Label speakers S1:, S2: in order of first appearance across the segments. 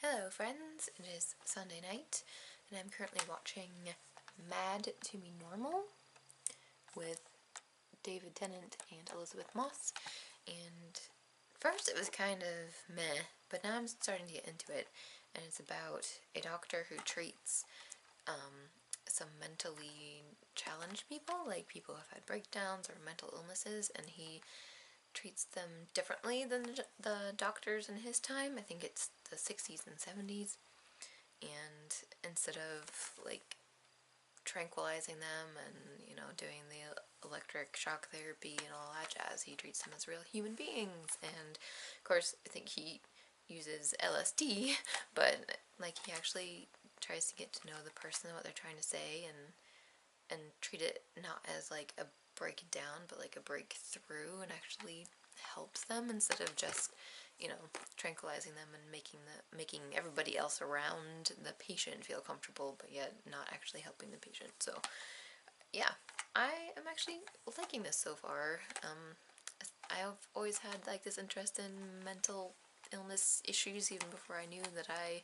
S1: Hello friends, it is Sunday night and I'm currently watching Mad to Be Normal with David Tennant and Elizabeth Moss, and first it was kind of meh, but now I'm starting to get into it, and it's about a doctor who treats some mentally challenged people, like people who have had breakdowns or mental illnesses, and he treats them differently than the doctors in his time. I think it's the 60s and 70s. And instead of like tranquilizing them and doing the electric shock therapy and all that jazz, he treats them as real human beings. And of course I think he uses LSD, but like he actually tries to get to know the person and what they're trying to say, and treat it not as like a breakdown but like a breakthrough, and actually helps them instead of just tranquilizing them and making everybody else around the patient feel comfortable, but yet not actually helping the patient. So yeah, I am actually liking this so far. I've always had like this interest in mental illness issues even before I knew that I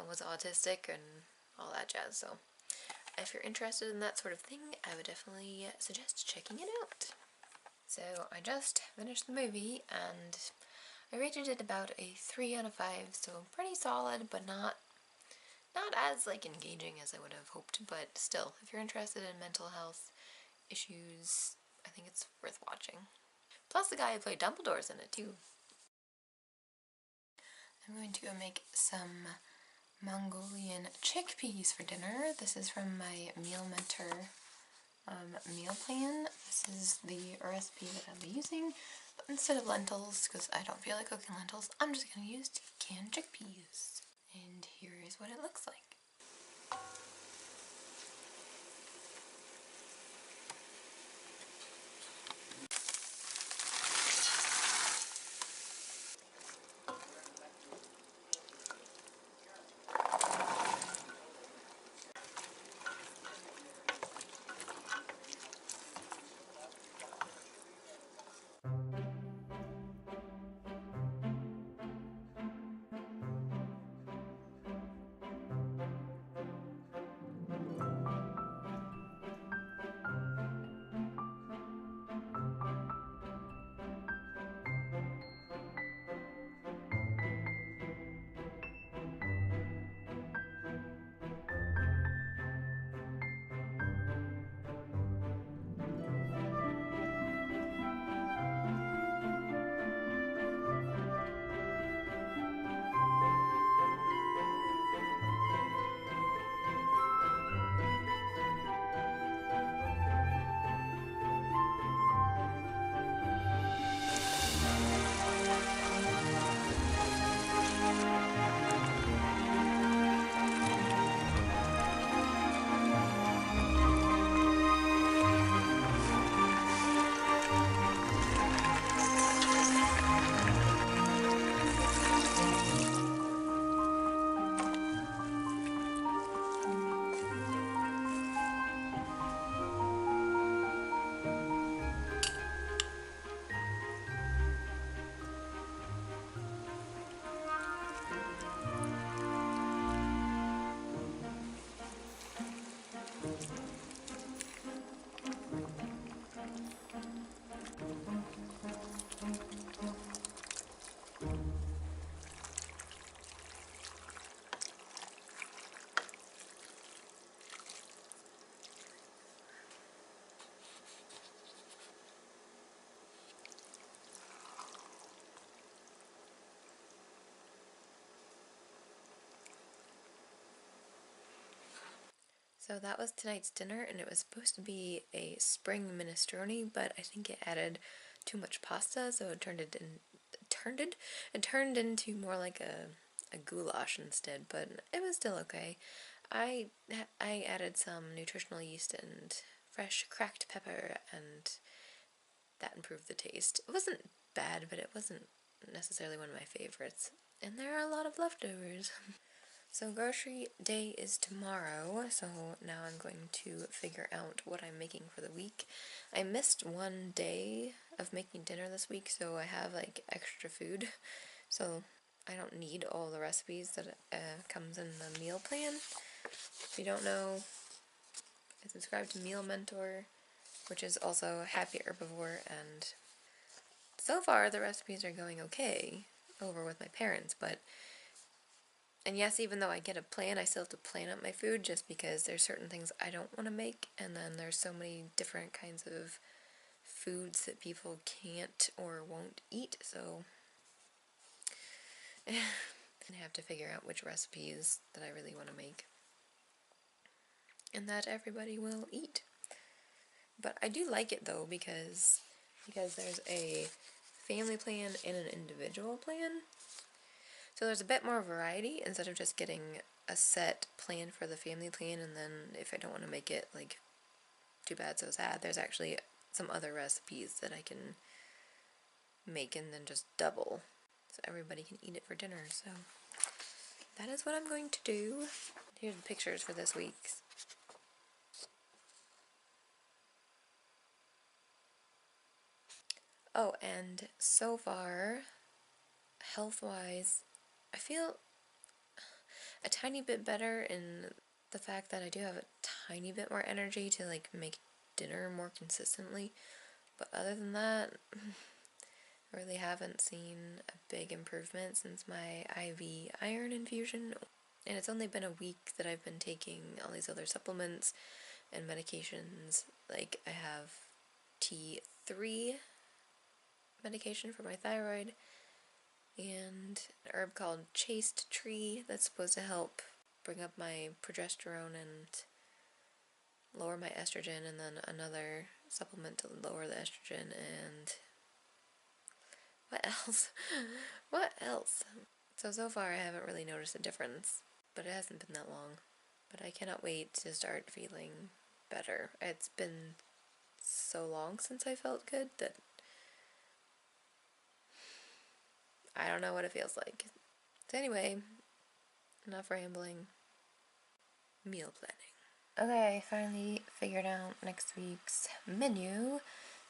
S1: was autistic and all that jazz. So if you're interested in that sort of thing, I would definitely suggest checking it out. So I just finished the movie and I rated it about a 3 out of 5, so pretty solid, but not as like engaging as I would have hoped. But still, if you're interested in mental health issues, I think it's worth watching. Plus the guy who played Dumbledore's in it too. I'm going to go make some Mongolian chickpeas for dinner. This is from my Meal Mentor meal plan. This is the recipe that I'll be using, but instead of lentils, because I don't feel like cooking lentils, I'm just going to use canned chickpeas. And here is what it looks like. So that was tonight's dinner, and it was supposed to be a spring minestrone, but I think it added too much pasta, so it turned into more like a goulash instead, but it was still okay. I added some nutritional yeast and fresh cracked pepper, and that improved the taste. It wasn't bad, but it wasn't necessarily one of my favorites. And there are a lot of leftovers. So grocery day is tomorrow, so now I'm going to figure out what I'm making for the week. I missed one day of making dinner this week, so I have like extra food. So I don't need all the recipes that comes in the meal plan. If you don't know, I subscribe to Meal Mentor, which is also Happy Herbivore, and so far the recipes are going okay over with my parents, and yes, even though I get a plan, I still have to plan out my food just because there's certain things I don't want to make, and then there's so many different kinds of foods that people can't or won't eat, so I have to figure out which recipes that I really want to make and that everybody will eat. But I do like it though because there's a family plan and an individual plan. So there's a bit more variety instead of just getting a set plan for the family plan, and then if I don't want to make it, like, too bad so sad, there's actually some other recipes that I can make and then just double so everybody can eat it for dinner. So that is what I'm going to do. Here's the pictures for this week's. Oh, and so far, health-wise, I feel a tiny bit better in the fact that I do have a tiny bit more energy to, like, make dinner more consistently. But other than that, I really haven't seen a big improvement since my IV iron infusion. And it's only been a week that I've been taking all these other supplements and medications. Like, I have T3 medication for my thyroid, and an herb called chaste tree that's supposed to help bring up my progesterone and lower my estrogen, and then another supplement to lower the estrogen, and what else? What else? So far I haven't really noticed a difference, but it hasn't been that long. But I cannot wait to start feeling better. It's been so long since I felt good that I don't know what it feels like. So anyway, enough rambling. Meal planning. Okay, I finally figured out next week's menu.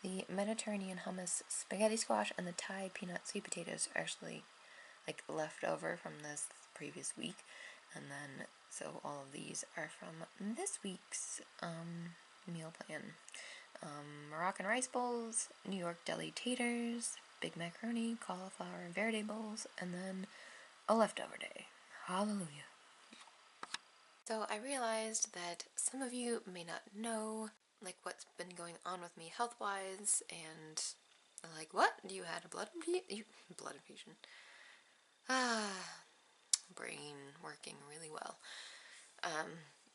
S1: The Mediterranean hummus spaghetti squash and the Thai peanut sweet potatoes are actually, like, left over from this previous week. And then, so all of these are from this week's meal plan. Moroccan rice bowls, New York deli taters, big macaroni, cauliflower and verde bowls, and then a leftover day. Hallelujah. So I realized that some of you may not know, like, what's been going on with me health-wise, and like, what? You had a blood infusion? Blood infusion. Brain working really well.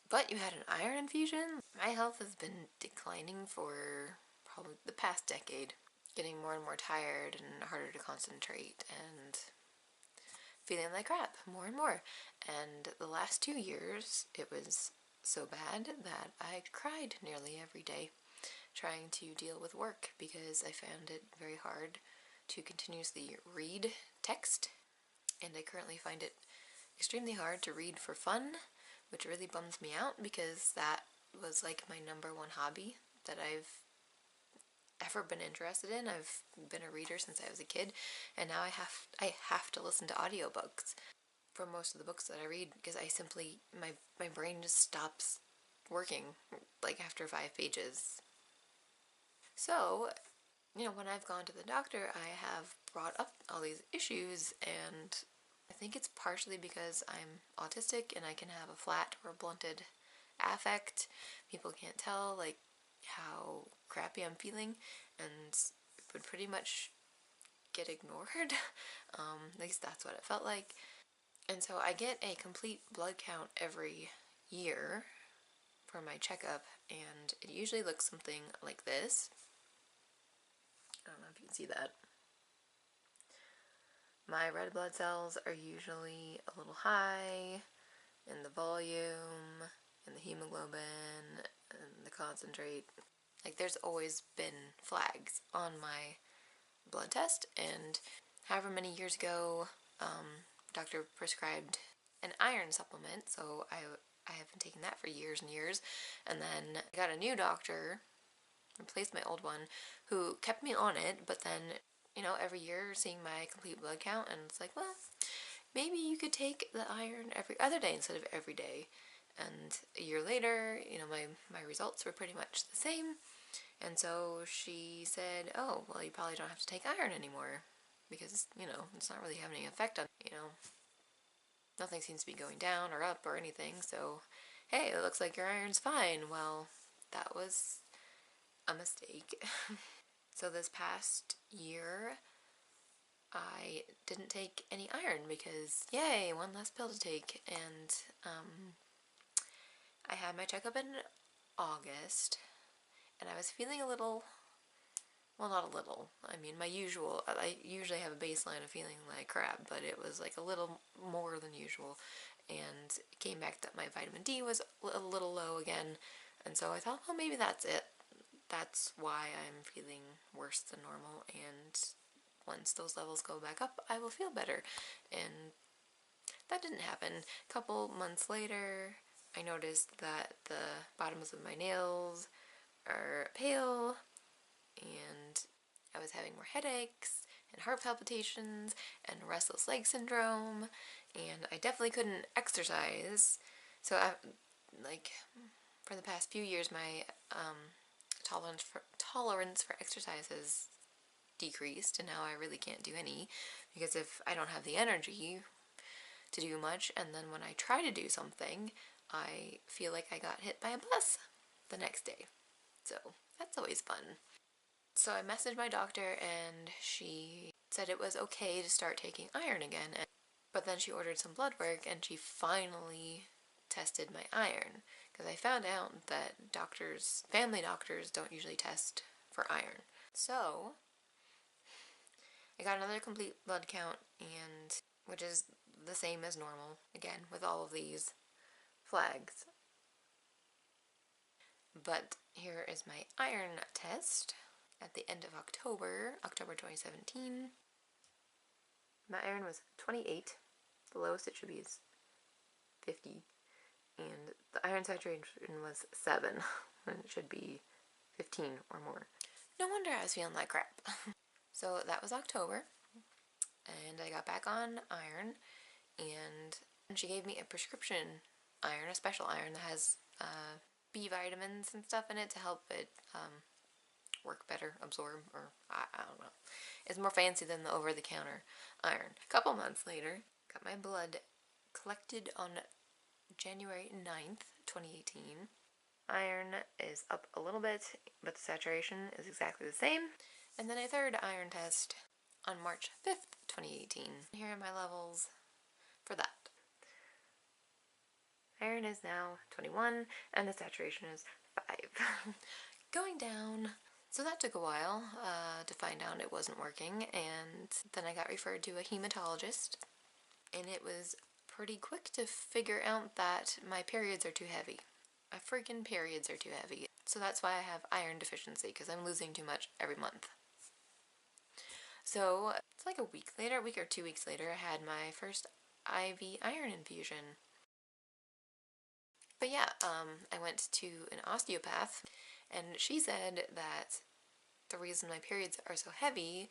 S1: But you had an iron infusion? My health has been declining for probably the past decade. Getting more and more tired and harder to concentrate and feeling like crap more and more. And the last 2 years, it was so bad that I cried nearly every day trying to deal with work because I found it very hard to continuously read text, and I currently find it extremely hard to read for fun, which really bums me out because that was like my #1 hobby that I've ever been interested in. I've been a reader since I was a kid, and now I have to listen to audiobooks for most of the books that I read because I simply, my brain just stops working, like, after 5 pages. So, when I've gone to the doctor, I have brought up all these issues, and I think it's partially because I'm autistic and I can have a flat or blunted affect. People can't tell, like, how crappy I'm feeling, and it would pretty much get ignored. At least that's what it felt like. And so I get a complete blood count every year for my checkup, and it usually looks something like this. I don't know if you can see that. My red blood cells are usually a little high in the volume, in the hemoglobin, and the concentrate. Like, there's always been flags on my blood test, and however many years ago, doctor prescribed an iron supplement, so I have been taking that for years and years, and then I got a new doctor, replaced my old one, who kept me on it, but then, every year seeing my complete blood count, and it's like, well, maybe you could take the iron every other day instead of every day. And a year later, you know, my results were pretty much the same. And so she said, oh, well, you probably don't have to take iron anymore because, you know, it's not really having any effect on, you know, nothing seems to be going down or up or anything. So, hey, it looks like your iron's fine. Well, that was a mistake. So this past year, I didn't take any iron because, yay, one less pill to take. And I had my checkup in August, and I was feeling a little, well, not a little, I mean, I usually have a baseline of feeling like crap, but it was like a little more than usual, and it came back that my vitamin D was a little low again, and so I thought, well, maybe that's it. That's why I'm feeling worse than normal, and once those levels go back up, I will feel better. And that didn't happen. A couple months later, I noticed that the bottoms of my nails are pale, and I was having more headaches and heart palpitations and restless leg syndrome, and I definitely couldn't exercise. So like, for the past few years, my tolerance for exercise has decreased, and now I really can't do any, because if I don't have the energy to do much, and then when I try to do something, I feel like I got hit by a bus the next day. So that's always fun. So I messaged my doctor, and she said it was okay to start taking iron again, but then she ordered some blood work, and she finally tested my iron, because I found out that family doctors don't usually test for iron. So I got another complete blood count, and which is the same as normal, again, with all of these flags. But here is my iron test at the end of October 2017. My iron was 28. The lowest it should be is 50. And the iron saturation was 7, and it should be 15 or more. No wonder I was feeling like crap. So that was October, and I got back on iron, and she gave me a prescription iron, a special iron that has B vitamins and stuff in it to help it work better, absorb, or I don't know. It's more fancy than the over-the-counter iron. A couple months later, got my blood collected on January 9th, 2018. Iron is up a little bit, but the saturation is exactly the same. And then a third iron test on March 5th, 2018. Here are my levels for that. Iron is now 21, and the saturation is 5. Going down. So that took a while to find out it wasn't working, and then I got referred to a hematologist, and it was pretty quick to figure out that my periods are too heavy. My freaking periods are too heavy. So that's why I have iron deficiency, because I'm losing too much every month. So it's like a week or 2 weeks later, I had my first IV iron infusion. But yeah, I went to an osteopath, and she said that the reason my periods are so heavy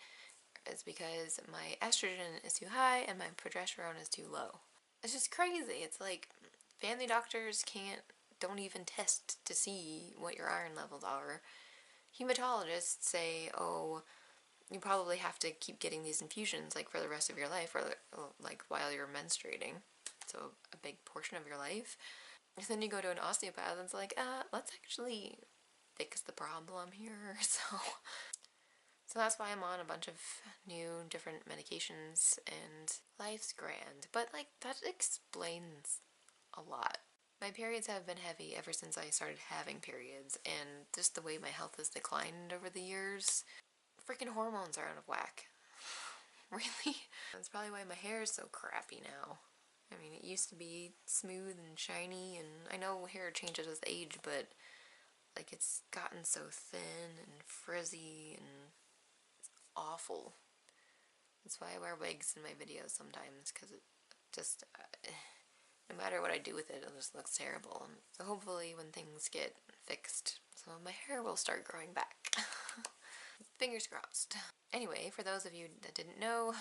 S1: is because my estrogen is too high and my progesterone is too low. It's just crazy. It's like family doctors don't even test to see what your iron levels are. Hematologists say, oh, you probably have to keep getting these infusions like for the rest of your life, or like while you're menstruating, so a big portion of your life. And then you go to an osteopath and it's like, let's actually fix the problem here. So that's why I'm on a bunch of new different medications, and life's grand. But like, that explains a lot. My periods have been heavy ever since I started having periods, and just the way my health has declined over the years. Freaking hormones are out of whack. Really? That's probably why my hair is so crappy now. I mean, it used to be smooth and shiny, and I know hair changes with age, but like, it's gotten so thin and frizzy and it's awful. That's why I wear wigs in my videos sometimes, because it just, no matter what I do with it, it just looks terrible. And so hopefully when things get fixed, some of my hair will start growing back. Fingers crossed. Anyway, for those of you that didn't know,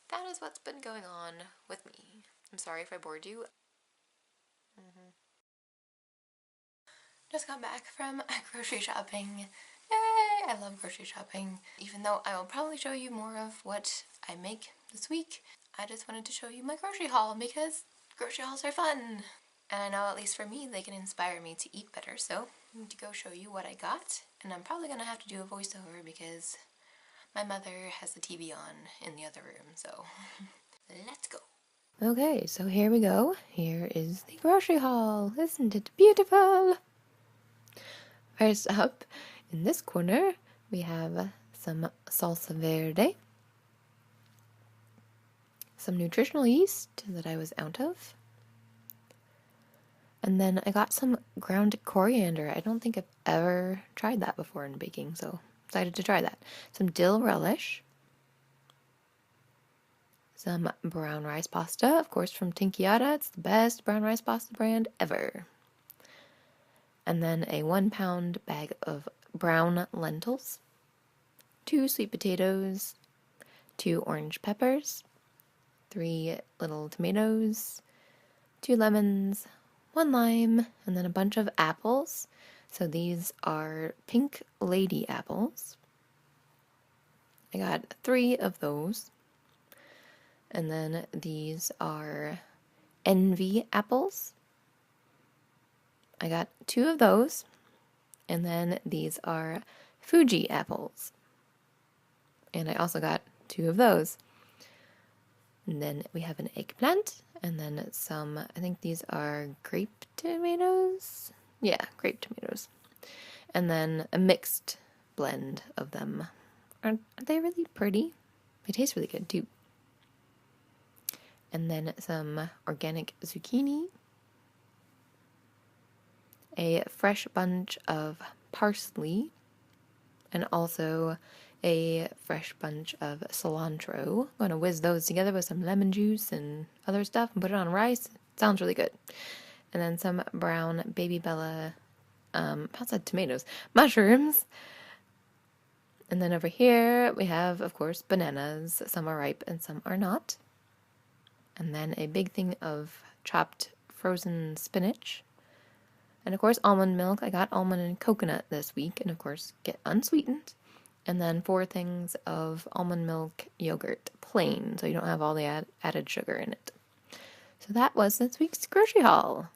S1: that is what's been going on with me. I'm sorry if I bored you. Just got back from grocery shopping. Yay! I love grocery shopping. Even though I will probably show you more of what I make this week, I just wanted to show you my grocery haul because grocery hauls are fun. And I know, at least for me, they can inspire me to eat better, so I'm going to go show you what I got. And I'm probably going to have to do a voiceover because my mother has the TV on in the other room, so let's go. Okay, so here we go. Here is the grocery haul. Isn't it beautiful? First up, in this corner, we have some salsa verde, some nutritional yeast that I was out of, and then I got some ground coriander. I don't think I've ever tried that before in baking, so excited to try that. Some dill relish, some brown rice pasta, of course from Tinkyada. It's the best brown rice pasta brand ever. And then a 1 pound bag of brown lentils, 2 sweet potatoes, 2 orange peppers, 3 little tomatoes, 2 lemons, 1 lime, and then a bunch of apples. So these are pink lady apples. I got 3 of those. And then these are envy apples. I got 2 of those. And then these are Fuji apples. And I also got 2 of those. And then we have an eggplant, and then some, I think these are grape tomatoes? Yeah, grape tomatoes. And then a mixed blend of them. Aren't they really pretty? They taste really good too. And then some organic zucchini, a fresh bunch of parsley, and also a fresh bunch of cilantro. I'm going to whiz those together with some lemon juice and other stuff and put it on rice. It sounds really good. And then some brown Baby Bella, outside tomatoes, mushrooms. And then over here we have, of course, bananas. Some are ripe and some are not. And then a big thing of chopped frozen spinach. And of course, almond milk. I got almond and coconut this week, and of course, get unsweetened. And then 4 things of almond milk yogurt, plain, so you don't have all the added sugar in it. So that was this week's grocery haul.